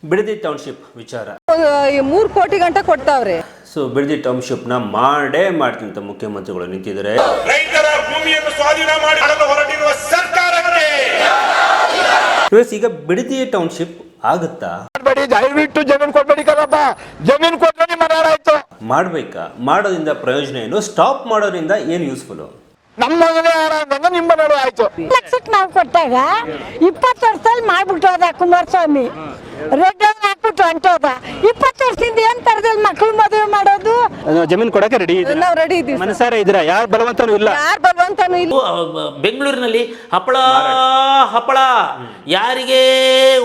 Bidadi township ವಿಚಾರ 3 ಕೋಟಿ ಗಂಟ ಕೊಡ್ತಾವ್ರೆ. ಸೊ ಬಿಡದಿ ಟೌನ್ಶಿಪ್ ನ ಮಾಡೇ ಮಾಡ್ತೀನಿ ಅಂತ ಮುಖ್ಯಮಂತ್ರಿಗಳು ನಿಂತಿದ್ದಾರೆ. ರೈತರ ಭೂಮಿಯನ್ನು ಸ್ವಾಧೀನ ಮಾಡಿ ಹೊರಟಿರುವ ಸರ್ಕಾರಕ್ಕೆ ಈಗ ಬಿಡದಿ ಟೌನ್ಶಿಪ್ ಆಗುತ್ತಾ? ದಯವಿಟ್ಟು ಜಮೀನು ಕೊಡ್ಬೇಡಿ ಕಣಪ್ಪ, ಜಮೀನು ಕೊಟ್ಟರೆ ಮರಾರಾಯ್ತು. ಮಾಡ್ಬೇಕಾ? ಮಾಡೋದ್ರಿಂದ ಪ್ರಯೋಜನ ಏನು? ಸ್ಟಾಪ್ ಮಾಡೋದ್ರಿಂದ ಏನು ಯೂಸ್ಫುಲ್? ನಮ್ಮ ಮಗನೇ ಆರಾಮ, ನಿಮ್ಮ ಮನೆಯವರು ಆಯ್ತು. ಲಕ್ಷಕ್ಕೆ ನಾವು ಕೊಟ್ಟಾಗ 20 ವರ್ಷದಲ್ಲಿ ಮಾಡ್ಬಿಟ್ಟು ಹೋದ ಕುಮಾರಸ್ವಾಮಿ. ರೆಡ್ ಹಾಕ್ಬಿಟ್ಟು ಹೊಂಟೋದ. 20 ವರ್ಷದಿಂದ ಏನ್ ತರದಲ್ಲಿ ಮಕ್ಕಳು ಮದುವೆ ಮಾಡೋದು? ಜಮೀನು ಕೊಡಕ್ಕೆ ರೆಡಿ ನಾವು ರೆಡಿ ಇದ್ದೀವಿ. ಮನಸಾರ ಇದ್ರ ಯಾರು ಬಲವಂತನೂ ಇಲ್ಲ. ಯಾರು ಬಲವಂತನೂ ಇಲ್ಲ. ಬೆಂಗಳೂರಿನಲ್ಲಿ ಹಪ್ಪಳ ಹಪ್ಪಳ ಯಾರಿಗೆ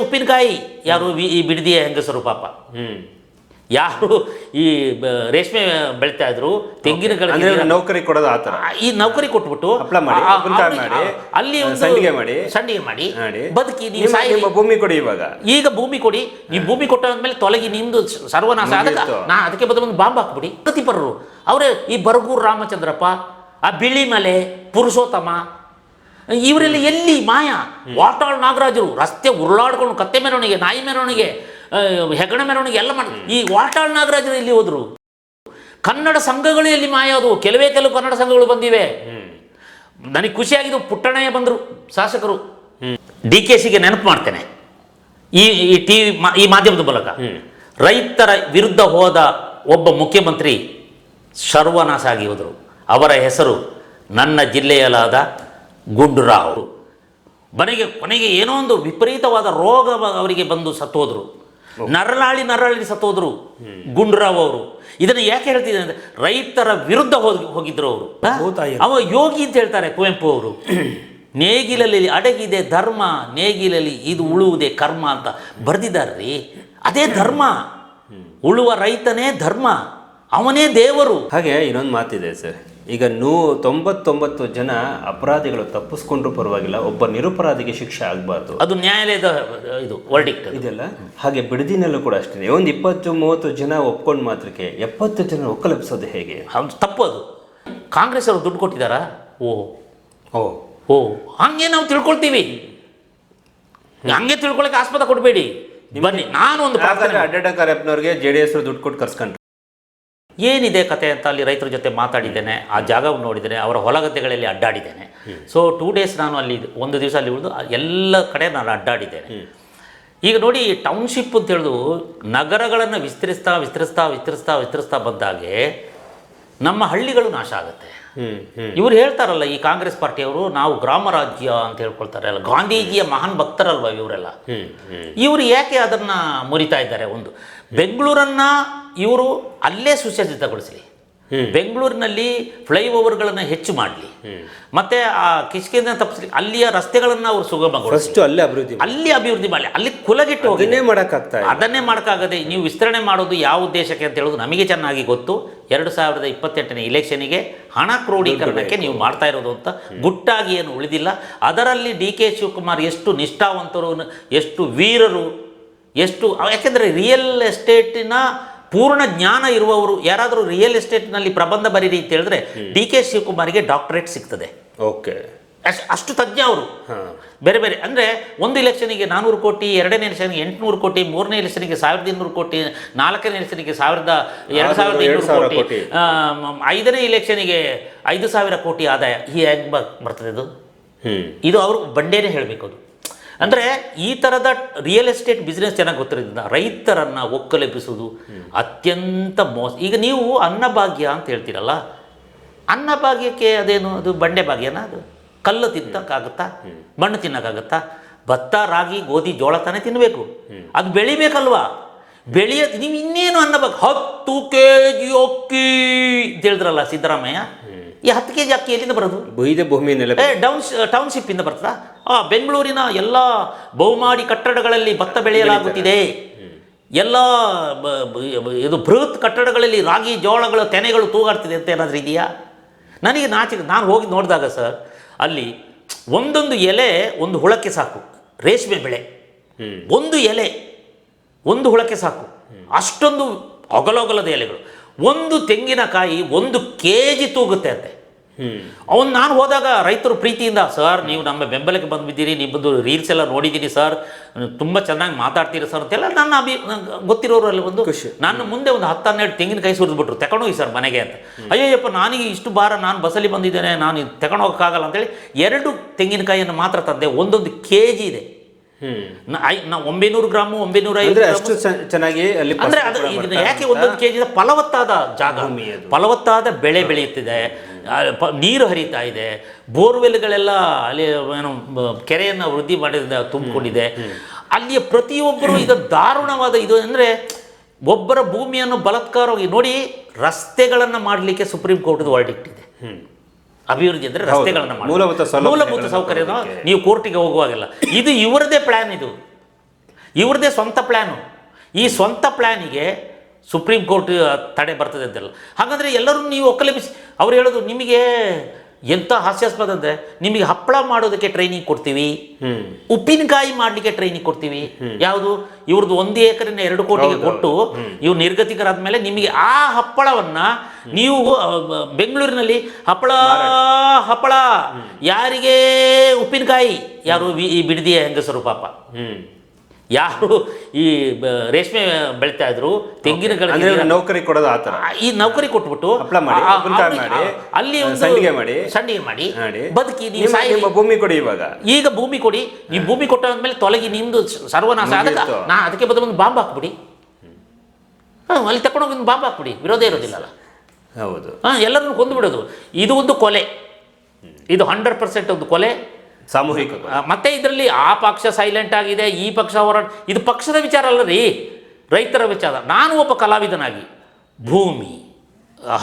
ಉಪ್ಪಿನಕಾಯಿ, ಯಾರು ಈ ಬಿಡದಿಯ ಹೆಂಗಸರು ಪಾಪ. ಯಾರು ಈ ರೇಷ್ಮೆ ಬೆಳಿತಾ ಇದ್ರು, ತೆಂಗಿನ ನೌಕರಿ ಕೊಡೋದು ಆತರ. ಈ ನೌಕರಿ ಕೊಟ್ಬಿಟ್ಟು ಅಲ್ಲಿ ಸಂಡಿಗೆ ಮಾಡಿ ಬದುಕಿ ಭೂಮಿ ಕೊಡಿ. ಈಗ ಭೂಮಿ ಕೊಡಿ, ನೀವು ಭೂಮಿ ಕೊಟ್ಟಾದ್ಮೇಲೆ ತೊಲಗಿ ನಿಮ್ದು ಸರ್ವನಾಶ. ಅದಕ್ಕೆ ಬದಲು ಒಂದು ಬಾಂಬ್ ಹಾಕ್ಬಿಡಿ. ಪ್ರತಿಪರರು ಅವರೇ ಈ ಬರಗೂರು ರಾಮಚಂದ್ರಪ್ಪ, ಆ ಬಿಳಿಮಲೆ ಪುರುಷೋತ್ತಮ, ಇವರೆಲ್ಲ ಎಲ್ಲಿ ಮಾಯ? ವಾಟಾಳ್ ನಾಗರಾಜರು ರಸ್ತೆ ಉರುಳಾಡ್ಕೊಂಡು ಕತ್ತೆ ಮೆರವಣಿಗೆ, ನಾಯಿ ಮೆರವಣಿಗೆ, ಹೆಗಣ ಮೆರವಣಿಗೆ ಎಲ್ಲ ಮಾಡಿ. ಈ ವಾಟಾಳ್ ನಾಗರಾಜರು ಎಲ್ಲಿ ಹೋದ್ರು? ಕನ್ನಡ ಸಂಘಗಳು ಎಲ್ಲಿ ಮಾಯ? ಅದು ಕೆಲವು ಕನ್ನಡ ಸಂಘಗಳು ಬಂದಿವೆ. ನನಗೆ ಖುಷಿಯಾಗಿದ್ದು ಪುಟ್ಟಣ್ಣಯ್ಯ ಬಂದರು ಶಾಸಕರು. DKCಗೆ ನೆನಪು ಮಾಡ್ತೇನೆ ಈ TV ಈ ಮಾಧ್ಯಮದ ಮೂಲಕ. ರೈತರ ವಿರುದ್ಧ ಹೋದ ಒಬ್ಬ ಮುಖ್ಯಮಂತ್ರಿ ಸರ್ವನಾಶ ಆಗಿ ಹೋದರು. ಅವರ ಹೆಸರು ನನ್ನ ಜಿಲ್ಲೆಯಲ್ಲಾದ ಗುಂಡೂರಾವ್. ಕೊನೆಗೆ ಏನೋ ಒಂದು ವಿಪರೀತವಾದ ರೋಗ ಅವರಿಗೆ ಬಂದು ಸತ್ತೋದ್ರು. ನರಳಾಳಿ ಸತ್ತೋದ್ರು ಗುಂಡೂರಾವ್ ಅವರು. ಇದನ್ನು ಯಾಕೆ ಹೇಳ್ತಿದ್ದಾರೆ ಅಂದರೆ ರೈತರ ವಿರುದ್ಧ ಹೋಗಿದ್ರು ಅವರು. ಅವ ಯೋಗಿ ಅಂತ ಹೇಳ್ತಾರೆ ಕುವೆಂಪು ಅವರು. ನೇಗಿಲಲ್ಲಿ ಅಡಗಿದೆ ಧರ್ಮ, ನೇಗಿಲಲ್ಲಿ ಇದು ಉಳುವುದೇ ಕರ್ಮ ಅಂತ ಬರೆದಿದ್ದಾರೆ. ಅದೇ ಧರ್ಮ. ಉಳುವ ರೈತನೇ ಧರ್ಮ, ಅವನೇ ದೇವರು. ಹಾಗೆ ಇನ್ನೊಂದು ಮಾತಿದೆ ಸರ್. ಈಗ 99 ಜನ ಅಪರಾಧಿಗಳು ತಪ್ಪಿಸ್ಕೊಂಡ್ರು ಪರವಾಗಿಲ್ಲ, ಒಬ್ಬ ನಿರಪರಾಧಿಗೆ ಶಿಕ್ಷೆ ಆಗಬಾರ್ದು. ಅದು ನ್ಯಾಯಾಲಯದ ಇದು ವರ್ಡಿಕ್ಟ್ ಇದೆಲ್ಲ. ಹಾಗೆ ಬಿಡದಿನಲ್ಲೂ ಕೂಡ ಅಷ್ಟೇ. ಒಂದು 20-30 ಜನ ಒಪ್ಕೊಂಡು ಮಾತ್ರಕ್ಕೆ 70 ಜನ ಒಕ್ಕಲೆಬ್ಸೋದು ಹೇಗೆ? ಅದು ತಪ್ಪು. ಅದು ಕಾಂಗ್ರೆಸ್ ಅವರು ದುಡ್ಡು ಕೊಟ್ಟಿದ್ದಾರಾ? ಓ ಹಂಗೆ ನಾವು ತಿಳ್ಕೊಳ್ತೀವಿ. ಹಂಗೆ ತಿಳ್ಕೊಳಕ್ಕೆ ಆಸ್ಪದ ಕೊಡಬೇಡಿ. ಬನ್ನಿ, ನಾನು ಒಂದು ಅಡ್ಡಡ್ಡಕಾರಪ್ಪನವ್ರಿಗೆ JDS ದುಡ್ಡು ಕೊಟ್ಟು ಕರ್ಸ್ಕೊಂಡ್ರು. ಏನಿದೆ ಕತೆ ಅಂತ ಅಲ್ಲಿ ರೈತರ ಜೊತೆ ಮಾತಾಡಿದ್ದೇನೆ, ಆ ಜಾಗವನ್ನು ನೋಡಿದ್ದೇನೆ, ಅವರ ಹೊಲಗದ್ದೆಗಳಲ್ಲಿ ಅಡ್ಡಾಡಿದ್ದೇನೆ. ಸೊ 2 ಡೇಸ್ ನಾನು ಅಲ್ಲಿ ಒಂದು ದಿವಸ ಅಲ್ಲಿ ಉಳಿದು ಎಲ್ಲ ಕಡೆ ನಾನು ಅಡ್ಡಾಡಿದ್ದೇನೆ. ಈಗ ನೋಡಿ, ಟೌನ್ಶಿಪ್ ಅಂತ ಹೇಳೋದು ನಗರಗಳನ್ನು ವಿಸ್ತರಿಸ್ತಾ ಬಂದಾಗೆ ನಮ್ಮ ಹಳ್ಳಿಗಳು ನಾಶ ಆಗುತ್ತೆ. ಇವ್ರು ಹೇಳ್ತಾರಲ್ಲ ಈ ಕಾಂಗ್ರೆಸ್ ಪಾರ್ಟಿಯವರು, ನಾವು ಗ್ರಾಮ ರಾಜ್ಯ ಅಂತ ಹೇಳ್ಕೊಳ್ತಾರೆ ಅಲ್ಲ, ಗಾಂಧೀಜಿಯ ಮಹಾನ್ ಭಕ್ತರಲ್ವ ಇವರೆಲ್ಲ. ಇವರು ಯಾಕೆ ಅದನ್ನ ಮುರಿತಾ ಇದ್ದಾರೆ? ಒಂದು ಬೆಂಗಳೂರನ್ನ ಇವರು ಅಲ್ಲೇ ಸುಸಜ್ಜಿತಗೊಳಿಸಲಿ, ಬೆಂಗಳೂರಿನಲ್ಲಿ ಫ್ಲೈಓವರ್ಗಳನ್ನು ಹೆಚ್ಚು ಮಾಡಲಿ, ಮತ್ತೆ ಆ ಕಿಷ್ಕಿಂದ ತಪ್ಪಿಸ್ಲಿ, ಅಲ್ಲಿಯ ರಸ್ತೆಗಳನ್ನು ಅವರು ಸುಗಮಗೊಳಿಸಿ ಅಲ್ಲಿ ಅಭಿವೃದ್ಧಿ ಮಾಡಲಿ. ಅಲ್ಲಿ ಕುಲಗಿಟ್ಟು ಹೋಗಿ ಅದನ್ನೇ ಮಾಡೋಕ್ಕಾಗದೆ ನೀವು ವಿಸ್ತರಣೆ ಮಾಡೋದು ಯಾವ ಉದ್ದೇಶಕ್ಕೆ ಅಂತ ಹೇಳೋದು ನಮಗೆ ಚೆನ್ನಾಗಿ ಗೊತ್ತು. 2028ನೇ ಇಲೆಕ್ಷನಿಗೆ ಹಣ ಕ್ರೋಢೀಕರಣಕ್ಕೆ ನೀವು ಮಾಡ್ತಾ ಇರೋದು ಅಂತ ಗುಟ್ಟಾಗಿ ಏನು ಉಳಿದಿಲ್ಲ. ಅದರಲ್ಲಿ DK ಶಿವಕುಮಾರ್ ಎಷ್ಟು ನಿಷ್ಠಾವಂತರು, ಎಷ್ಟು ವೀರರು, ಎಷ್ಟು, ಯಾಕೆಂದರೆ ರಿಯಲ್ ಎಸ್ಟೇಟಿನ ಪೂರ್ಣ ಜ್ಞಾನ ಇರುವವರು. ಯಾರಾದರೂ ರಿಯಲ್ ಎಸ್ಟೇಟ್ನಲ್ಲಿ ಪ್ರಬಂಧ ಬರೀರಿ ಅಂತ ಹೇಳಿದ್ರೆ DK ಶಿವಕುಮಾರ್ಗೆ ಡಾಕ್ಟರೇಟ್ ಸಿಗ್ತದೆ. ಓಕೆ, ಅಷ್ಟು ತಜ್ಞ ಅವರು. ಬೇರೆ ಬೇರೆ ಅಂದರೆ ಒಂದು ಇಲೆಕ್ಷನಿಗೆ 400 ಕೋಟಿ, 2ನೇ ಎಲೆಕ್ಷನ್ಗೆ 800 ಕೋಟಿ, 3ನೇ ಎಲೆಕ್ಷನ್ಗೆ 1200 ಕೋಟಿ, 4ನೇ ಎಲೆಕ್ಷನ್ಗೆ 2200 ಕೋಟಿ, 5ನೇ ಇಲೆಕ್ಷನಿಗೆ 5000 ಕೋಟಿ ಆದಾಯ. ಹೇಗೆ ಬರ್ತದೆ ಇದು ಅವರು ಬಂಡೇನೆ ಹೇಳಬೇಕು. ಅದು ಅಂದರೆ ಈ ಥರದ ರಿಯಲ್ ಎಸ್ಟೇಟ್ ಬಿಸ್ನೆಸ್ ಚೆನ್ನಾಗಿ ಗೊತ್ತಿರೋದ್ರಿಂದ ರೈತರನ್ನು ಒಕ್ಕಲೆಬ್ಬಿಸೋದು ಅತ್ಯಂತ ಮೋಸ. ಈಗ ನೀವು ಅನ್ನಭಾಗ್ಯ ಅಂತ ಹೇಳ್ತೀರಲ್ಲ, ಅನ್ನಭಾಗ್ಯಕ್ಕೆ ಅದೇನು, ಅದು ಬಂಡೆ ಭಾಗ್ಯನ? ಅದು ಕಲ್ಲು ತಿನ್ನಕ್ಕಾಗುತ್ತಾ? ಮಣ್ಣು ತಿನ್ನೋಕ್ಕಾಗುತ್ತಾ? ಭತ್ತ, ರಾಗಿ, ಗೋಧಿ, ಜೋಳ ತಾನೇ ತಿನ್ನಬೇಕು. ಅದು ಬೆಳಿಬೇಕಲ್ವಾ? ನೀವು ಇನ್ನೇನು ಅನ್ನಭಾಗ್ಯ 10 kg ಅಕ್ಕಿ ಅಂತ ಹೇಳಿದ್ರಲ್ಲ ಸಿದ್ದರಾಮಯ್ಯ. ಈ 10 kg ಅಕ್ಕಿ ಎಲ್ಲಿಂದ ಬರೋದು? ಟೌನ್ಶಿಪ್ ಇಂದ ಬರ್ತದಾ? ಬೆಂಗಳೂರಿನ ಎಲ್ಲ ಬಹುಮಾಡಿ ಕಟ್ಟಡಗಳಲ್ಲಿ ಭತ್ತ ಬೆಳೆಯಲಾಗುತ್ತಿದೆ. ಎಲ್ಲ ಇದು ಬೃಹತ್ ಕಟ್ಟಡಗಳಲ್ಲಿ ರಾಗಿ, ಜೋಳಗಳ ತೆನೆಗಳು ತೂಗಾಡ್ತಿದೆ ಅಂತ ಏನಾದರೂ ಇದೆಯಾ? ನನಗೆ ನಾನು ಹೋಗಿ ನೋಡಿದಾಗ ಸರ್, ಅಲ್ಲಿ ಒಂದೊಂದು ಎಲೆ ಒಂದು ಹುಳಕ್ಕೆ ಸಾಕು. ರೇಷ್ಮೆ ಬೆಳೆ ಒಂದು ಎಲೆ ಒಂದು ಹುಳಕ್ಕೆ ಸಾಕು. ಅಷ್ಟೊಂದು ಅಗಲದ ಎಲೆಗಳು. ಒಂದು ತೆಂಗಿನಕಾಯಿ 1 kg ತೂಗುತ್ತೆ ಅಂತೆ. ಅವನು ನಾನು ಹೋದಾಗ ರೈತರು ಪ್ರೀತಿಯಿಂದ ಸರ್ ನೀವು ನಮ್ಮ ಬೆಂಬಲಕ್ಕೆ ಬಂದುಬಿದ್ದೀರಿ ನಿಮ್ಮದು ರೀಲ್ಸ್ ಎಲ್ಲ ನೋಡಿದ್ದೀನಿ ಸರ್ ತುಂಬ ಚೆನ್ನಾಗಿ ಮಾತಾಡ್ತೀರಿ ಸರ್ ಅಂತೆಲ್ಲ ನನ್ನ ಗೊತ್ತಿರೋರಲ್ಲಿ ಒಂದು ನನ್ನ ಮುಂದೆ ಒಂದು 10-12 ತೆಂಗಿನಕಾಯಿ ಸುರಿದ್ಬಿಟ್ರು ತಗೊಂಡೋಗಿ ಸರ್ ಮನೆಗೆ ಅಂತ. ಅಯ್ಯಯ್ಯಪ್ಪ ನಾನೀಗ ಇಷ್ಟು ಭಾರ ನಾನು ಬಸ್ಸಲ್ಲಿ ಬಂದಿದ್ದೇನೆ ನಾನು ತಗೊಂಡೋಗಕ್ಕಾಗಲ್ಲ ಅಂತೇಳಿ 2 ತೆಂಗಿನಕಾಯಿಯನ್ನು ಮಾತ್ರ ತಂದೆ. 1 kg ಇದೆ. 900 ಗ್ರಾಮು 950 ಚೆನ್ನಾಗಿ ಅಲ್ಲಿ ಅಂದ್ರೆ ಅದು ಯಾಕೆ 1 kg ಫಲವತ್ತಾದ ಜಾಗ, ಫಲವತ್ತಾದ ಬೆಳೆ ಬೆಳೆಯುತ್ತಿದೆ, ನೀರು ಹರಿತಾ ಇದೆ, ಬೋರ್ವೆಲ್ಗಳೆಲ್ಲ ಅಲ್ಲಿ ಏನು ಕೆರೆಯನ್ನು ವೃದ್ಧಿ ಮಾಡಿದ ತುಂಬಿಕೊಂಡಿದೆ. ಅಲ್ಲಿಯ ಪ್ರತಿಯೊಬ್ಬರು ಇದು ದಾರುಣವಾದ ಇದು ಅಂದರೆ ಒಬ್ಬರ ಭೂಮಿಯನ್ನು ಬಲಾತ್ಕಾರವಾಗಿ ನೋಡಿ. ರಸ್ತೆಗಳನ್ನು ಮಾಡಲಿಕ್ಕೆ ಸುಪ್ರೀಂ ಕೋರ್ಟ್ದು ವರ್ಡಿಕ್ಟ್ ಇದೆ. ಅಭಿವೃದ್ಧಿ ಅಂದರೆ ರಸ್ತೆಗಳನ್ನು ಮೂಲಭೂತ ಸೌಕರ್ಯ ನೀವು ಕೋರ್ಟಿಗೆ ಹೋಗುವಾಗಿಲ್ಲ. ಇದು ಇವರದೇ ಪ್ಲ್ಯಾನ್, ಇದು ಇವ್ರದೇ ಸ್ವಂತ ಪ್ಲ್ಯಾನು. ಈ ಸ್ವಂತ ಪ್ಲ್ಯಾನಿಗೆ ಸುಪ್ರೀಂ ಕೋರ್ಟ್ ತಡೆ ಬರ್ತದೆ ಅಂತೆಲ್ಲ. ಹಾಗಾದರೆ ಎಲ್ಲರೂ ನೀವು ಒಕ್ಕಲೆಬ್ಬಿಸಿ ಅವ್ರು ಹೇಳೋದು ನಿಮಗೆ ಎಂಥ ಹಾಸ್ಯಾಸ್ಪದ ಅಂದರೆ ನಿಮಗೆ ಹಪ್ಪಳ ಮಾಡೋದಕ್ಕೆ ಟ್ರೈನಿಂಗ್ ಕೊಡ್ತೀವಿ, ಉಪ್ಪಿನಕಾಯಿ ಮಾಡಲಿಕ್ಕೆ ಟ್ರೈನಿಂಗ್ ಕೊಡ್ತೀವಿ. ಯಾವುದು ಇವ್ರದ್ದು 1 ಎಕರೆನ 2 ಕೋಟಿಗೆ ಕೊಟ್ಟು ಇವ್ರು ನಿರ್ಗತಿಕರಾದ ಮೇಲೆ ನಿಮಗೆ ಆ ಹಪ್ಪಳವನ್ನು ನೀವು ಬೆಂಗಳೂರಿನಲ್ಲಿ ಹಪ್ಪಳ ಯಾರಿಗೆ ಉಪ್ಪಿನಕಾಯಿ ಯಾರು ಈ ಬಿಡದಿಯ ಹೆಂಗಸರು ಪಾಪ ಯಾರು ಈ ರೇಷ್ಮೆ ಬೆಳಿತಾ ಇದ್ರು ತೆಂಗಿನ ನೌಕರಿ ಕೊಡೋದು ಆ ಥರ ಈ ನೌಕರಿ ಕೊಟ್ಬಿಟ್ಟು ಅಲ್ಲಿ ಸಂಡಿಗೆ ಮಾಡಿ ಬದುಕಿ ನೀವು ಭೂಮಿ ಕೊಡಿ. ಈಗ ಭೂಮಿ ಕೊಡಿ, ನೀವು ಭೂಮಿ ಕೊಟ್ಟಾದ್ಮೇಲೆ ತೊಲಗಿ ನಿಮ್ದು ಸರ್ವನಾಶ. ಅದಕ್ಕೆ ಬದಲು ಒಂದು ಬಾಂಬ್ ಹಾಕ್ಬಿಡಿ, ಅಲ್ಲಿ ತಕೊಂಡೋಗಿ ಒಂದು ಬಾಂಬ್ ಹಾಕ್ಬಿಡಿ, ವಿರೋಧ ಇರೋದಿಲ್ಲಲ್ಲ. ಹೌದು, ಎಲ್ಲರನ್ನು ಕೊಂದು ಬಿಡೋದು. ಇದು ಒಂದು ಕೊಲೆ, ಇದು 100% ಒಂದು ಕೊಲೆ, ಸಾಮೂಹಿಕ. ಮತ್ತೆ ಇದರಲ್ಲಿ ಆ ಪಕ್ಷ ಸೈಲೆಂಟ್ ಆಗಿದೆ, ಈ ಪಕ್ಷ ಹೋರಾಟ. ಇದು ಪಕ್ಷದ ವಿಚಾರ ಅಲ್ಲ ರೀ, ರೈತರ ವಿಚಾರ. ನಾನು ಒಬ್ಬ ಕಲಾವಿದನಾಗಿ ಭೂಮಿ,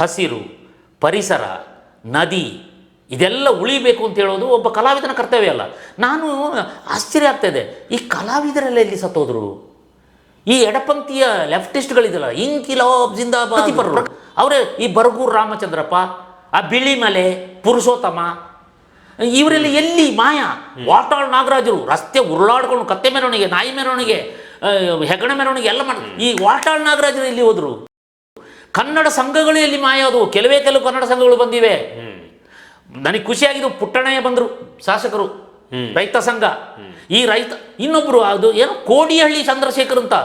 ಹಸಿರು, ಪರಿಸರ, ನದಿ ಇದೆಲ್ಲ ಉಳಿಬೇಕು ಅಂತ ಹೇಳೋದು ಒಬ್ಬ ಕಲಾವಿದನ ಕರ್ತವ್ಯ ಅಲ್ಲ. ನಾನು ಆಶ್ಚರ್ಯ ಆಗ್ತಾಯಿದೆ, ಈ ಕಲಾವಿದರೆಲ್ಲ ಎಲ್ಲಿ ಸತ್ತೋದ್ರು? ಈ ಎಡಪಂಥೀಯ ಲೆಫ್ಟಿಸ್ಟ್ಗಳಿದಲ್ಲ, ಇನ್ಕಿಲಾಬ್ ಜಿಂದಾಬಾದ್ ಅವರೇ, ಈ ಬರಗೂರು ರಾಮಚಂದ್ರಪ್ಪ, ಆ ಬಿಳಿಮಲೆ ಪುರುಷೋತ್ತಮ, ಇವರೆಲ್ಲ ಎಲ್ಲಿ ಮಾಯ? ವಾಟಾಳ್ ನಾಗರಾಜರು ರಸ್ತೆ ಉರುಳಾಡ್ಕೊಂಡು ಕತ್ತೆ ಮೆರವಣಿಗೆ, ನಾಯಿ ಮೆರವಣಿಗೆ, ಹೆಗಣ ಮೆರವಣಿಗೆ ಎಲ್ಲ ಮಾಡಿ. ಈ ವಾಟಾಳ್ ನಾಗರಾಜರು ಎಲ್ಲಿ ಹೋದ್ರು? ಕನ್ನಡ ಸಂಘಗಳು ಎಲ್ಲಿ ಮಾಯ ಆದವು? ಕೆಲವು ಕನ್ನಡ ಸಂಘಗಳು ಬಂದಿವೆ. ನನಗೆ ಖುಷಿಯಾಗಿದ್ದು ಪುಟ್ಟಣಯ್ಯ ಬಂದರು, ಶಾಸಕರು, ರೈತ ಸಂಘ. ಈ ರೈತ ಇನ್ನೊಬ್ರು ಅದು ಏನು ಕೋಡಿಹಳ್ಳಿ ಚಂದ್ರಶೇಖರ್ ಅಂತ,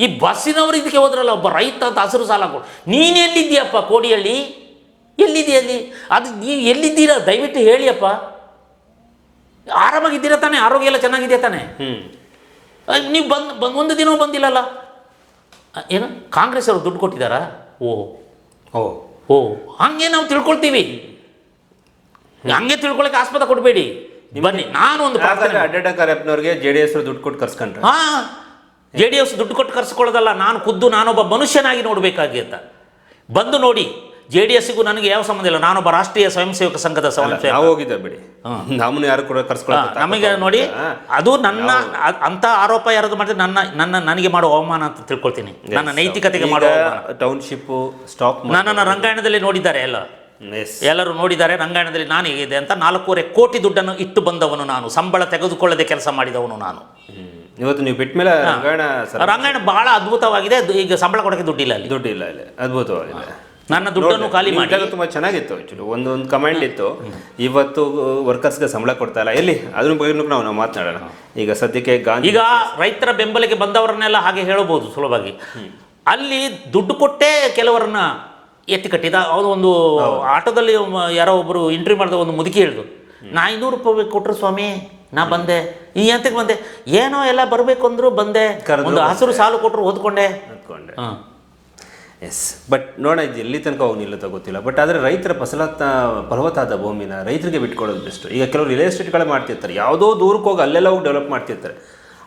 ಈ ಬಸ್ಸಿನವರು ಇದಕ್ಕೆ ಹೋದ್ರಲ್ಲ, ಒಬ್ಬ ರೈತ ಅಂತ ಹಸಿರು ಸಾಲ ಕೊಡು. ನೀನು ಎಲ್ಲಿದ್ದೀಯಪ್ಪ? ಕೋಡಿಹಳ್ಳಿ ಎಲ್ಲಿದೆಯಲ್ಲಿ? ಅದು ನೀವು ಎಲ್ಲಿದ್ದೀರಾ ದಯವಿಟ್ಟು ಹೇಳಿಯಪ್ಪ. ಆರಾಮಾಗಿದ್ದೀರಾ ತಾನೆ? ಆರೋಗ್ಯ ಎಲ್ಲ ಚೆನ್ನಾಗಿದೆಯಾ ತಾನೆ? ನೀವು ಒಂದು ದಿನ ಬಂದಿಲ್ಲಲ್ಲ. ಏನು ಕಾಂಗ್ರೆಸ್ ಅವರು ದುಡ್ಡು ಕೊಟ್ಟಿದ್ದಾರಾ? ಓ ಹಂಗೆ ನಾವು ತಿಳ್ಕೊಳ್ತೀವಿ. ಹಂಗೆ ತಿಳ್ಕೊಳಕ್ಕೆ ಆಸ್ಪದ ಕೊಡಬೇಡಿ. ಬನ್ನಿ, ನಾನು ಒಂದು ಅಡ್ಡಡ್ಡಕಾರಪ್ಪನವ್ರಿಗೆ JDS ದುಡ್ಡು ಕೊಟ್ಟು ಕರ್ಸ್ಕೊಂಡ್ರೆ. JDS ದುಡ್ಡು ಕೊಟ್ಟು ಕರ್ಸ್ಕೊಳ್ಳೋದಲ್ಲ, ನಾನೊಬ್ಬ ಮನುಷ್ಯನಾಗಿ ನೋಡಬೇಕಾಗಿ ಅಂತ ಬಂದು ನೋಡಿ. JDSಗೂ ನನಗೆ ಯಾವ ಸಂಬಂಧ ಇಲ್ಲ. ನಾನೊಬ್ಬ ರಾಷ್ಟ್ರೀಯ ಸ್ವಯಂ ಸೇವಕ ಸಂಘದ ಹೋಗಿದ್ದೆ ಬಿಡಿ, ನಮ್ಮನ್ನು ಯಾರು ಕೂಡ ಕರ್ಸ್ಕೊಳ್ಳೋದು ನಮಗೆ ನೋಡಿ. ಅದು ನನ್ನ ಅಂತ ಆರೋಪ ಯಾರಾದ್ರು ಮಾಡಿದ್ರೆ ನನಗೆ ಮಾಡುವ ಅವಮಾನ ಅಂತ ತಿಳ್ಕೊಳ್ತೀನಿ. ನನ್ನ ನೈತಿಕತೆಗೆ ಮಾಡುವ ಟೌನ್ಶಿಪ್ ಸ್ಟಾಪ್ ನನ್ನನ್ನು ರಂಗಾಯಣದಲ್ಲಿ ನೋಡಿದ್ದಾರೆ, ಎಲ್ಲರೂ ನೋಡಿದ್ದಾರೆ. ರಂಗಾಯಣದಲ್ಲಿ ನಾನು ಹೇಗಿದೆ ಅಂತ 4.5 ಕೋಟಿ ದುಡ್ಡನ್ನು ಇಟ್ಟು ಬಂದವನು ನಾನು. ಸಂಬಳ ತೆಗೆದುಕೊಳ್ಳದೆ ಕೆಲಸ ಮಾಡಿದವನು ನಾನು. ಇವತ್ತು ನೀವು ಬಿಟ್ಟ ಮೇಲೆ ರಂಗಾಯಣ ಬಹಳ ಅದ್ಭುತವಾಗಿದೆ. ಈಗ ಸಂಬಳ ಕೊಡೋಕ್ಕೆ ದುಡ್ಡಿಲ್ಲ, ಇಲ್ಲಿ ಅದ್ಭುತವಾಗಿದೆ. ನನ್ನ ದುಡ್ಡನ್ನು ಖಾಲಿ ಮಾಡಿ. ತುಂಬಾ ಚೆನ್ನಾಗಿತ್ತು. ಒಂದೊಂದು ಕಮೆಂಟ್ ಇತ್ತು, ಇವತ್ತು ವರ್ಕರ್ಸ್ಗೆ ಸಂಬಳ ಕೊಡ್ತಾ ಇಲ್ಲ. ಎಲ್ಲಿ ಅದ್ರ ಬಗ್ಗೆ ನಾವು ಮಾತನಾಡೋಣ. ಈಗ ಸದ್ಯಕ್ಕೆ ಈಗ ರೈತರ ಬೆಂಬಲಕ್ಕೆ ಬಂದವರನ್ನೆಲ್ಲ ಹಾಗೆ ಹೇಳಬಹುದು ಸುಲಭವಾಗಿ. ಅಲ್ಲಿ ದುಡ್ಡು ಕೊಟ್ಟೇ ಕೆಲವರನ್ನ ಎತ್ತಿ ಕಟ್ಟಿದ. ಅವರು ಒಂದು ಆಟೋದಲ್ಲಿ ಯಾರೋ ಒಬ್ಬರು ಇಂಟರ್ವ್ಯೂ ಮಾಡಿದ ಒಂದು ಮುದುಕಿ ಹೇಳಿದ್ರು, ನಾ 500 ರೂಪಾಯಿ ಕೊಟ್ಟರು ಸ್ವಾಮಿ, ನಾ ಬಂದೆ. ಈ ಎಂತಕ್ಕೆ ಬಂದೆ? ಏನೋ ಎಲ್ಲ ಬರಬೇಕು ಅಂದ್ರು ಬಂದೆ, ಒಂದು ಹಸಿರು ಸಾಲು ಕೊಟ್ಟರು ಓದ್ಕೊಂಡೆ. ಎಸ್, ಬಟ್ ನೋಡ ಇದು ಎಲ್ಲಿ ತನಕ ಹೋಗಿ ನಿಲ್ಲುತ್ತೋ ಗೊತ್ತಿಲ್ಲ. ಬಟ್ ಆದರೆ ರೈತರ ಫಲವತ್ತಾದ ಭೂಮಿನ ರೈತರಿಗೆ ಬಿಟ್ಕೊಡೋದು ಬೆಸ್ಟ್. ಈಗ ಕೆಲವರು ರಿಯಲ್ ಎಸ್ಟೇಟ್ಗಳೇ ಮಾಡ್ತಿರ್ತಾರೆ, ಯಾವುದೋ ದೂರಕ್ಕೆ ಹೋಗಿ ಅಲ್ಲೆಲ್ಲ ಹೋಗಿ ಡೆವಲಪ್ ಮಾಡ್ತಿರ್ತಾರೆ.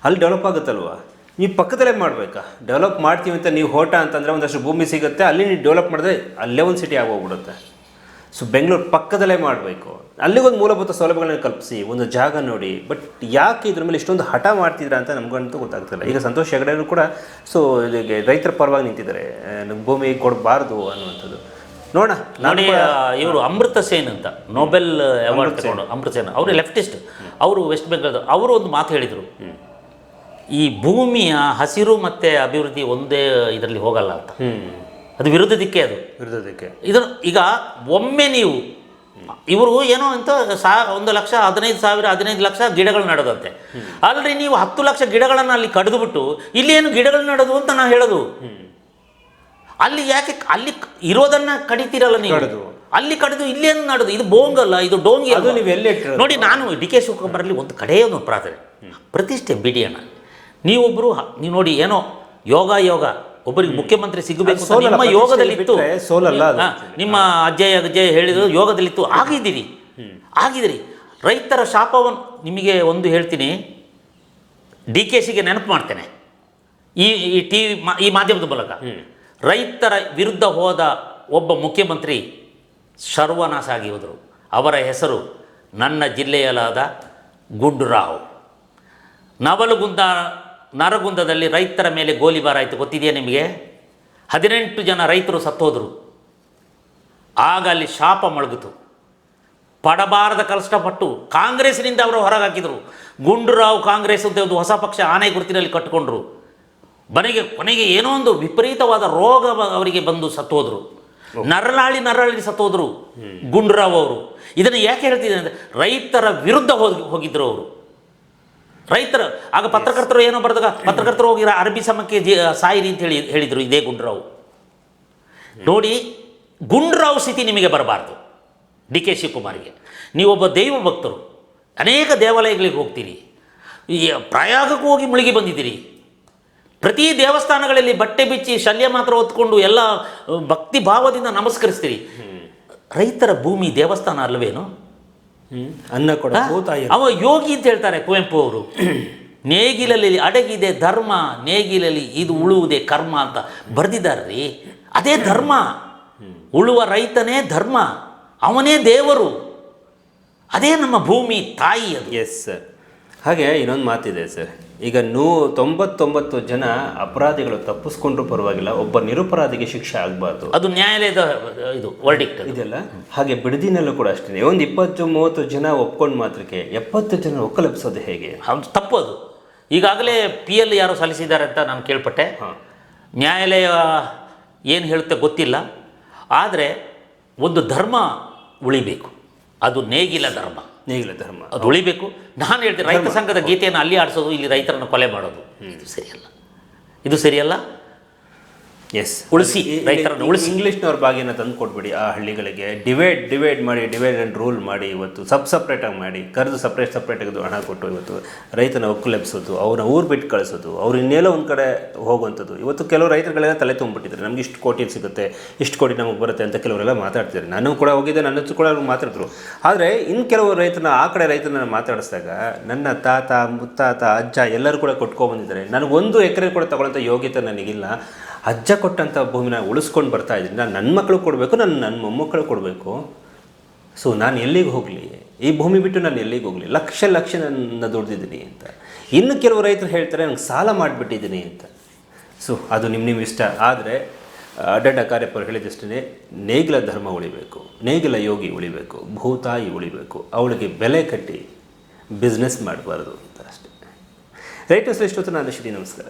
ಅಲ್ಲಿ ಡೆವಲಪ್ ಆಗುತ್ತಲ್ವ? ನೀವು ಪಕ್ಕದಲ್ಲೇ ಮಾಡಬೇಕಾ? ಡೆವಲಪ್ ಮಾಡ್ತೀವಿ ಅಂತ ನೀವು ಹೋಟ ಅಂತಂದರೆ ಒಂದಷ್ಟು ಭೂಮಿ ಸಿಗುತ್ತೆ, ಅಲ್ಲಿ ನೀವು ಡೆವಲಪ್ ಮಾಡಿದ್ರೆ ಅಲ್ಲೇ ಒಂದು ಸಿಟಿ ಆಗೋಗ್ಬಿಡುತ್ತೆ. ಸೊ ಬೆಂಗಳೂರು ಪಕ್ಕದಲ್ಲೇ ಮಾಡಬೇಕು, ಅಲ್ಲಿಗೊಂದು ಮೂಲಭೂತ ಸೌಲಭ್ಯಗಳನ್ನ ಕಲ್ಪಿಸಿ, ಒಂದು ಜಾಗ ನೋಡಿ. ಬಟ್ ಯಾಕೆ ಇದ್ರ ಮೇಲೆ ಇಷ್ಟೊಂದು ಹಠ ಮಾಡ್ತಿದ್ರ ಅಂತ ನಮಗಂತೂ ಗೊತ್ತಾಗ್ತಿಲ್ಲ. ಈಗ ಸಂತೋಷ್ ಹೆಗಡೆಯವರು ಕೂಡ ಸೊ ಇಲ್ಲಿಗೆ ರೈತರ ಪರವಾಗಿ ನಿಂತಿದ್ದಾರೆ, ನಮ್ಗೆ ಭೂಮಿ ಕೊಡಬಾರ್ದು ಅನ್ನುವಂಥದ್ದು. ನೋಡ ನೋಡಿ, ಇವರು ಅಮೃತ ಸೇನ್ ಅಂತ ನೊಬೆಲ್ ಅವಾರ್ಡ್ ತಗೊಂಡು, ಅಮೃತ ಸೇನ್ ಅವರು ಲೆಫ್ಟಿಸ್ಟ್, ಅವರು ವೆಸ್ಟ್ ಬೆಂಗಾಲ್. ಅವರು ಒಂದು ಮಾತು ಹೇಳಿದರು, ಈ ಭೂಮಿಯ ಹಸಿರು ಮತ್ತು ಅಭಿವೃದ್ಧಿ ಒಂದೇ ಇದರಲ್ಲಿ ಹೋಗಲ್ಲ ಅಂತ. ಅದು ವಿರುದ್ಧ ದಿಕ್ಕೆ, ಅದು ವಿರುದ್ಧ ದಿಕ್ಕೆ. ಇದನ್ನು ಈಗ ಒಮ್ಮೆ ನೀವು ಇವರು ಏನೋ ಅಂತ 1 ಲಕ್ಷ 15 ಲಕ್ಷ ಗಿಡಗಳು ನೆಡೋದಂತೆ. ಅಲ್ರಿ ನೀವು 10 ಲಕ್ಷ ಗಿಡಗಳನ್ನು ಅಲ್ಲಿ ಕಡಿದುಬಿಟ್ಟು ಇಲ್ಲಿ ಏನು ಗಿಡಗಳು ನೆಡೋದು ಅಂತ ನಾ ಹೇಳೋದು. ಅಲ್ಲಿ ಯಾಕೆ ಅಲ್ಲಿ ಇರೋದನ್ನ ಕಡಿತೀರಲ್ಲ ನೀವು, ಅಲ್ಲಿ ಕಡಿದು ಇಲ್ಲೇನು ನಡೋದು? ಇದು ಬೋಂಗಲ್ಲ, ಇದು ಡೋಂಗಿ. ಅದು ನೀವು ಎಲ್ಲಿ ನೋಡಿ, ನಾನು ಡಿ.ಕೆ. ಶಿವಕುಮಾರಲ್ಲಿ ಒಂದು ಕಡೆಯೊಂದು ಪ್ರಾರ್ಥನೆ, ಪ್ರತಿಷ್ಠೆ ಬಿಡಿಯೋಣ. ನೀವೊಬ್ಬರು ನೀವು ನೋಡಿ, ಏನೋ ಯೋಗ ಒಬ್ಬರಿಗೆ ಮುಖ್ಯಮಂತ್ರಿ ಸಿಗಬೇಕು, ನಿಮ್ಮ ಯೋಗದಲ್ಲಿತ್ತು, ನಿಮ್ಮ ಅಜ್ಜಯ್ಯ ಹೇಳಿದ್ರು ಯೋಗದಲ್ಲಿತ್ತು, ಆಗಿದ್ದೀರಿ. ರೈತರ ಶಾಪವನ್ನು ನಿಮಗೆ ಒಂದು ಹೇಳ್ತೀನಿ, ಡಿ.ಕೆ.ಶಿಗೆ ನೆನಪು ಮಾಡ್ತೇನೆ ಈ ಮಾಧ್ಯಮದ ಮೂಲಕ. ರೈತರ ವಿರುದ್ಧ ಹೋದ ಒಬ್ಬ ಮುಖ್ಯಮಂತ್ರಿ ಸರ್ವನಾಶ ಆಗಿ ಹೋದರು. ಅವರ ಹೆಸರು ನನ್ನ ಜಿಲ್ಲೆಯಲ್ಲಾದ ಗುಂಡೂರಾವ್. ನರಗುಂದದಲ್ಲಿ ರೈತರ ಮೇಲೆ ಗೋಲಿಬಾರ್ ಆಯಿತು, ಗೊತ್ತಿದೆಯಾ ನಿಮಗೆ? 18 ಜನ ರೈತರು ಸತ್ತೋದರು. ಆಗ ಅಲ್ಲಿ ಶಾಪ ಮೊಳಗಿತು. ಪಡಬಾರದ ಕಷ್ಟಪಟ್ಟು ಕಾಂಗ್ರೆಸ್ನಿಂದ ಅವರು ಹೊರಗಾಕಿದರು. ಗುಂಡೂರಾವ್ ಕಾಂಗ್ರೆಸ್ ಅಂತ ಒಂದು ಹೊಸ ಪಕ್ಷ ಆನೆ ಗುರುತಿನಲ್ಲಿ ಕಟ್ಟಿಕೊಂಡ್ರು. ಕೊನೆಗೆ ಏನೋ ಒಂದು ವಿಪರೀತವಾದ ರೋಗ ಅವರಿಗೆ ಬಂದು ಸತ್ತೋದ್ರು. ನರಳಾಳಿ ಸತ್ತೋದ್ರು ಗುಂಡೂರಾವ್ ಅವರು. ಇದನ್ನು ಯಾಕೆ ಹೇಳ್ತಿದ್ದೇನೆ ಅಂದರೆ, ರೈತರ ವಿರುದ್ಧ ಹೋಗಿದ್ರು ಅವರು. ಆಗ ಪತ್ರಕರ್ತರು ಏನೋ ಬರೆದಾಗ ಪತ್ರಕರ್ತರು ಹೋಗಿರೋ ಅರಬ್ಬಿ ಸಮಕ್ಕೆ ಸಾಯಿರಿ ಅಂತ ಹೇಳಿದರು ಇದೇ ಗುಂಡೂರಾವ್. ನೋಡಿ, ಗುಂಡೂರಾವ್ ಸ್ಥಿತಿ ನಿಮಗೆ ಬರಬಾರ್ದು. ಡಿ.ಕೆ. ಶಿವಕುಮಾರ್ಗೆ ನೀವೊಬ್ಬ ದೈವ ಭಕ್ತರು, ಅನೇಕ ದೇವಾಲಯಗಳಿಗೆ ಹೋಗ್ತೀರಿ, ಈ ಪ್ರಯಾಗಕ್ಕೂ ಹೋಗಿ ಮುಳುಗಿ ಬಂದಿದ್ದೀರಿ. ಪ್ರತಿ ದೇವಸ್ಥಾನಗಳಲ್ಲಿ ಬಟ್ಟೆ ಬಿಚ್ಚಿ ಶಲ್ಯ ಮಾತ್ರ ಹೊತ್ಕೊಂಡು ಎಲ್ಲ ಭಕ್ತಿ ಭಾವದಿಂದ ನಮಸ್ಕರಿಸ್ತೀರಿ. ರೈತರ ಭೂಮಿ ದೇವಸ್ಥಾನ ಅಲ್ಲವೇನು? ಅನ್ನ ಕೊಡ ಅವ ಯೋಗಿ ಅಂತ ಹೇಳ್ತಾರೆ ಕುವೆಂಪು ಅವರು. ನೇಗಿಲಲ್ಲಿ ಅಡಗಿದೆ ಧರ್ಮ, ನೇಗಿಲಲ್ಲಿ ಇದು ಉಳುವುದೇ ಕರ್ಮ ಅಂತ ಬರೆದಿದ್ದಾರ್ರಿ. ಅದೇ ಧರ್ಮ. ಉಳುವ ರೈತನೇ ಧರ್ಮ, ಅವನೇ ದೇವರು, ಅದೇ ನಮ್ಮ ಭೂಮಿ ತಾಯಿ ಅದು. Yes sir. ಹಾಗೆ ಇನ್ನೊಂದು ಮಾತಿದೆ ಸರ್, ಈಗ 99 ಜನ ಅಪರಾಧಿಗಳು ತಪ್ಪಿಸ್ಕೊಂಡ್ರೂ ಪರವಾಗಿಲ್ಲ, ಒಬ್ಬ ನಿರಪರಾಧಿಗೆ ಶಿಕ್ಷೆ ಆಗಬಾರ್ದು, ಅದು ನ್ಯಾಯಾಲಯದ ಇದು ವರ್ಡಿಕ್ಟ್ ಇದೆಲ್ಲ. ಹಾಗೆ ಬಿಡದಿನಲ್ಲೂ ಕೂಡ ಅಷ್ಟೇ, ಒಂದು 20-30 ಜನ ಒಪ್ಕೊಂಡು ಮಾತ್ರಕ್ಕೆ 70 ಜನ ಒಕ್ಕಲೆಬ್ಸೋದು ಹೇಗೆ? ಅದು ತಪ್ಪು. ಅದು ಈಗಾಗಲೇ PL ಯಾರು ಸಲ್ಲಿಸಿದ್ದಾರೆ ಅಂತ ನಾನು ಕೇಳ್ಪಟ್ಟೆ. ನ್ಯಾಯಾಲಯ ಏನು ಹೇಳುತ್ತೆ ಗೊತ್ತಿಲ್ಲ. ಆದರೆ ಒಂದು ಧರ್ಮ ಉಳಿಬೇಕು, ಅದು ನೇಗಿಲ ಧರ್ಮ, ಅದು ಉಳಿಬೇಕು. ನಾನು ಹೇಳ್ತೀನಿ, ರೈತ ಸಂಘದ ಗೀತೆಯನ್ನು ಅಲ್ಲಿ ಆಡಿಸೋದು, ಇಲ್ಲಿ ರೈತರನ್ನು ಕೊಲೆ ಮಾಡೋದು, ಇದು ಸರಿಯಲ್ಲ. ಎಸ್, ಉಳಿಸಿ, ರೈತರನ್ನು ಉಳಿಸಿ. ಇಂಗ್ಲೀಷ್ನವ್ರ ಭಾಗ್ಯನ ತಂದು ಕೊಟ್ಬಿಡಿ ಆ ಹಳ್ಳಿಗಳಿಗೆ. ಡಿವೈಡ್ ಮಾಡಿ, ಡಿವೈಡ್ ಆ್ಯಂಡ್ ರೂಲ್ ಮಾಡಿ, ಇವತ್ತು ಸಪ್ರೇಟಾಗಿ ಮಾಡಿ, ಕರೆದು ಸಪ್ರೇಟಾಗಿ ಹಣ ಕೊಟ್ಟು ಇವತ್ತು ರೈತನ ಒಕ್ಕಲೆಬ್ಸೋದು, ಅವ್ರನ್ನ ಊರು ಬಿಟ್ಟು ಕಳಿಸೋದು, ಅವ್ರು ಇನ್ನೇಲೋ ಒಂದು ಕಡೆ ಹೋಗುವಂಥದ್ದು. ಇವತ್ತು ಕೆಲವು ರೈತರುಗಳೆಲ್ಲ ತಲೆ ತುಂಬಿಟ್ಟಿದ್ದಾರೆ, ನಮ್ಗೆ ಇಷ್ಟು ಕೋಟಿ ಸಿಗುತ್ತೆ, ಇಷ್ಟು ಕೋಟಿ ನಮಗೆ ಬರುತ್ತೆ ಅಂತ ಕೆಲವರೆಲ್ಲ ಮಾತಾಡ್ತಿದ್ದಾರೆ. ನಾನು ಕೂಡ ಹೋಗಿದ್ದೆ, ನನ್ನ ಹತ್ರ ಕೂಡ ಮಾತಾಡಿದ್ರು. ಆದರೆ ಇನ್ನು ಕೆಲವು ರೈತನ ಆ ಕಡೆ ರೈತನ ಮಾತಾಡಿಸಿದಾಗ, ನನ್ನ ತಾತ ಮುತ್ತಾತ ಅಜ್ಜ ಎಲ್ಲರೂ ಕೂಡ ಕೊಟ್ಕೊಬಂದಿದ್ದಾರೆ, ನನಗೊಂದು ಎಕರೆ ಕೂಡ ತಗೊಳ್ಳೋಂಥ ಯೋಗ್ಯತೆ ನನಗಿಲ್ಲ, ಅಜ್ಜ ಕೊಟ್ಟಂಥ ಭೂಮಿನ ಉಳಿಸ್ಕೊಂಡು ಬರ್ತಾ ಇದ್ದೀನಿ, ನಾನು ನನ್ನ ಮಕ್ಕಳು ಕೊಡಬೇಕು, ನನ್ನ ಮೊಮ್ಮಕ್ಕಳು ಕೊಡಬೇಕು. ಸೊ ನಾನು ಎಲ್ಲಿಗೆ ಹೋಗಲಿ? ಈ ಭೂಮಿ ಬಿಟ್ಟು ನಾನು ಎಲ್ಲಿಗೆ ಹೋಗಲಿ? ಲಕ್ಷ ನನ್ನ ದುಡ್ದಿದ್ದೀನಿ ಅಂತ. ಇನ್ನು ಕೆಲವು ರೈತರು ಹೇಳ್ತಾರೆ, ನನಗೆ ಸಾಲ ಮಾಡಿಬಿಟ್ಟಿದ್ದೀನಿ ಅಂತ. ಸೊ ಅದು ನಿಮ್ಮ ಇಷ್ಟ. ಆದರೆ ಅಡ್ಡ ಕಾರ್ಯಪರು ಹೇಳಿದಷ್ಟೇ, ನೇಗಿಲ ಧರ್ಮ ಉಳಿಬೇಕು, ನೇಗಿಲ ಯೋಗಿ ಉಳಿಬೇಕು, ಭೂತಾಯಿ ಉಳಿಬೇಕು, ಅವಳಿಗೆ ಬೆಲೆ ಕಟ್ಟಿ ಬಿಸ್ನೆಸ್ ಮಾಡಬಾರ್ದು ಅಂತ ಅಷ್ಟೇ. ರೈಟರ್ಸ್ ಇಷ್ಟೊತ್ತು ನಾನು ಶ್ರೀ, ನಮಸ್ಕಾರ.